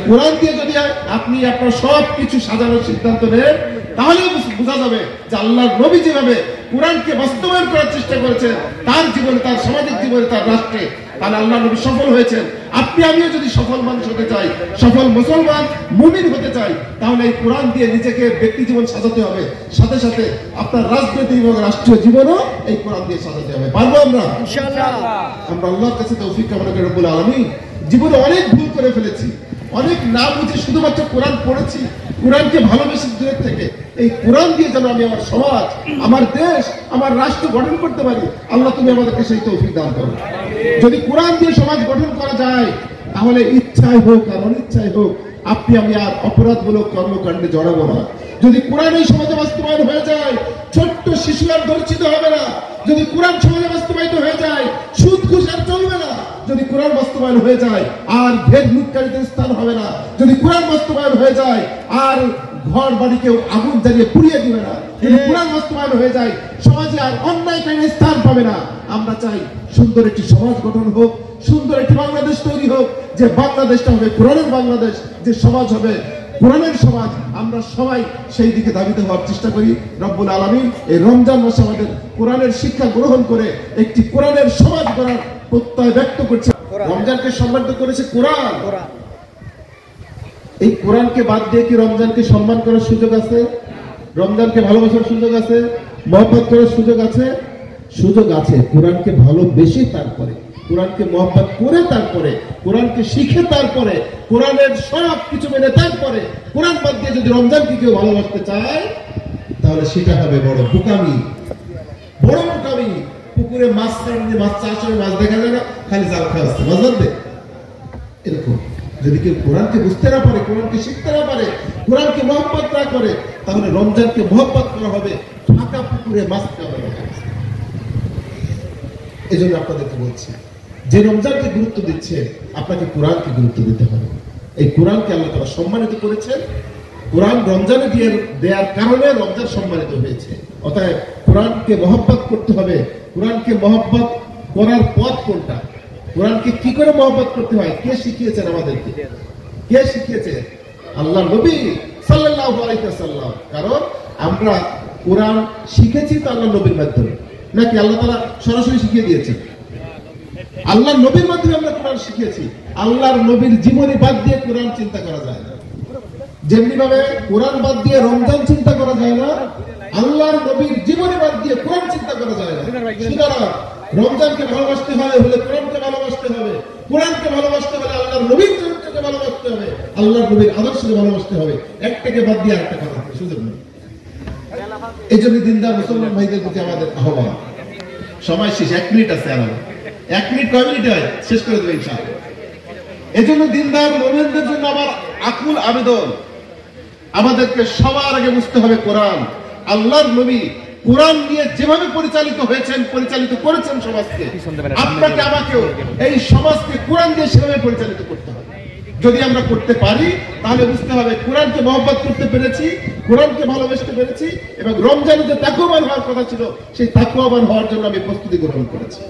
কোরআন দিয়ে যদি আপনি আপনার সবকিছু সাজানোর সিদ্ধান্ত নেন, তাহলে বোঝা যাবে যে আল্লাহর নবী যেভাবে কোরআনকে বাস্তবায়ন করার চেষ্টা করেছেন তার জীবনে, তার সামাজিক জীবনে, তার রাষ্ট্রে, তাহলে আল্লাহ নবী সফল হয়েছেন। আপনি আমিও যদি সফল মানুষ হতে চাই, সফল মুসলমান মুমিন হতে চাই, তাহলে এই কোরআন দিয়ে নিজেকে ব্যক্তি জীবন সাজাতে হবে, সাথে সাথে আপনার রাজনৈতিক এবং রাষ্ট্রীয় জীবনও এই কোরআন দিয়ে সাজাতে হবে। পারবো আমরা ইনশাআল্লাহ। আমরা আল্লাহর কাছে তৌফিক কামনা করি রব্বুল আলামিন। জীবনে অনেক ভুল করে ফেলেছি, অনেক না বুঝে শুধুমাত্র কোরআন পড়েছি, কোরআনকে ভালোবেসে দূরের থেকে এই কোরআন দিয়ে যেন আমি আমার সমাজ, আমার দেশ, আমার রাষ্ট্র গঠন করতে পারি। আল্লাহ তুমি আমাদেরকে সেই তৌফিক দান করো। যদি কোরআন দিয়ে সমাজ গঠন করা যায়, তাহলে ইচ্ছায় হোক আর অনিচ্ছায় হোক আপনি আমি আর অপরাধমূলক কর্মকাণ্ডে জড়াবো না। যদি কোরআন এই সমাজে বাস্তবায়ন হয়ে যায়, ছোট্ট শিশু আর ধর্ষিত হবে না। যদি কোরআন সমাজে বাস্তবায়িত হয়ে যায়, সুদ ঘুষ আর চলবে না। যদি কোরআন বাস্তবায়ন হয়ে যায়, আর ভেদ লুটকারীদের স্থান হবে না। যদি কোরআন বাস্তবায়ন হয়ে যায়, আর ঘর বাড়িকেও আগুন জ্বালিয়ে পুড়িয়ে দিবে না। যদি কোরআন বাস্তবায়ন হয়ে যায়, সমাজে আর অন্যায়কারীর স্থান পাবে না। আমরা চাই সুন্দর একটি সমাজ গঠন হোক, সুন্দর একটি বাংলাদেশ তৈরি হোক, যে বাংলাদেশটা হবে কোরআনের বাংলাদেশ, যে সমাজ হবে কোরআনের সমাজ। আমরা সবাই সেই দিকে ধাবিত হওয়ার চেষ্টা করি। রব্বুল আলামিন এই রমজান মাসে আমাদের কোরআনের শিক্ষা গ্রহণ করে একটি কোরআনের সমাজ গড়ার প্রত্যয় ব্যক্ত করছে। রমজানকে সম্মানিত করেছে কোরআন। এই কোরআনকে বাদ দিয়ে কি রমজানকে সম্মান করার সুযোগ আছে? রমজানকে ভালোবাসার সুযোগ আছে? মহব্বত করার সুযোগ আছে? সুযোগ আছে। কোরআনকে ভালোবেসে, তারপরে কোরআনকে মহব্বত করে, তারপরে কোরআনকে শিখে, তারপরে কোরআনের সব কিছু মেনে, তারপরে কোরআন বাদ দিয়ে যদি রমজানকে কেউ ভালোবাসতে চায়, তাহলে সেটা হবে বড় বোকামি, বড় বোকামি। পুকুরে মাছ ছাড়লে মাছ চাষ হয়, মাছ দেখা যায় না, খালি জাল খাওয়া আসছে, মাছ ধরবে। এরকম যদি কেউ কোরআনকে বুঝতে না পারে, কোরআনকে শিখতে না পারে, কোরআনকে মহব্বত না করে, তাহলে রমজানকে মহব্বত করা হবে ফাঁকা পুকুরে মাছ খাওয়া হবে। এই জন্য আপনাদেরকে বলছি, যে রমজানকে গুরুত্ব দিচ্ছে, আপনাকে কোরআনকে গুরুত্ব দিতে হবে। এই কোরআনকে আল্লাহ তাআলা সম্মানিত করেছেন। কোরআন রমজানে দেওয়ার কারণে রমজান সম্মানিত হয়েছে। অতএব কোরআনকে মহব্বত করতে হবে। কোরআনকে মহব্বত করার পথ কোনটা? কোরআনকে কি করে মহব্বত করতে হয়? কে শিখিয়েছেন আমাদেরকে? কে শিখিয়েছে? আল্লাহর নবী সাল্লাল্লাহু আলাইহি ওয়াসাল্লাম। কারণ আমরা কোরআন শিখেছি তো আল্লাহর নবীর মাধ্যমে, নাকি আল্লাহ তাআলা সরাসরি শিখিয়ে দিয়েছেন? আল্লাহর নবীর মাধ্যমে আমরা কোরআন শিখেছি। আল্লাহর নবীর জীবনী বাদ দিয়ে কোরআন চিন্তা করা যায় না। যেমনি ভাবে কোরআন বাদ দিয়ে রমজান চিন্তা করা যায় না, আল্লাহর নবীর জীবনী বাদ দিয়ে কোরআন চিন্তা করা যায় না। সুতরাং রমজানকে ভালোবাসতে হবে হলে কোরআনকে ভালোবাসতে হবে, কোরআনকে ভালোবাসতে হলে আল্লাহর নবীর চরিত্রকে ভালোবাসতে হবে, আল্লাহর নবীর আদর্শকে ভালোবাসতে হবে। একটাকে বাদ দিয়ে আরেকটা কথা সুযোগ নেই। এই জন্য দিনদার মুসলমান ভাইদের প্রতি আমাদের আহ্বান। সময় শেষ, 1 মিনিট আছে। আর 1 মিনিট কয় মিনিট হয়? শেষ করে দেবে ইনশাআল্লাহ। এই জন্য দিনদার মুমিনদের জন্য আমার আকুল আবেদন, আমাদেরকে সবার আগে বুঝতে হবে কোরআন। আল্লাহর নবী কোরআন নিয়ে যেভাবে পরিচালিত হয়েছেন, পরিচালিত করেছেন সমাজকে, আপনাকে আমাকেও এই সমাজকে কোরআন দিয়ে সেভাবে পরিচালিত করতে হবে। যদি আমরা করতে পারি, তাহলে বুঝতে হবে কোরআনকে মহব্বত করতে পেরেছি, কোরআনকে ভালোবাসতে পেরেছি, এবং রমজানে যে তাকওয়াবান হওয়ার কথা ছিল, সেই তাকওয়াবান হওয়ার জন্য আমি প্রস্তুতি গ্রহণ করেছি।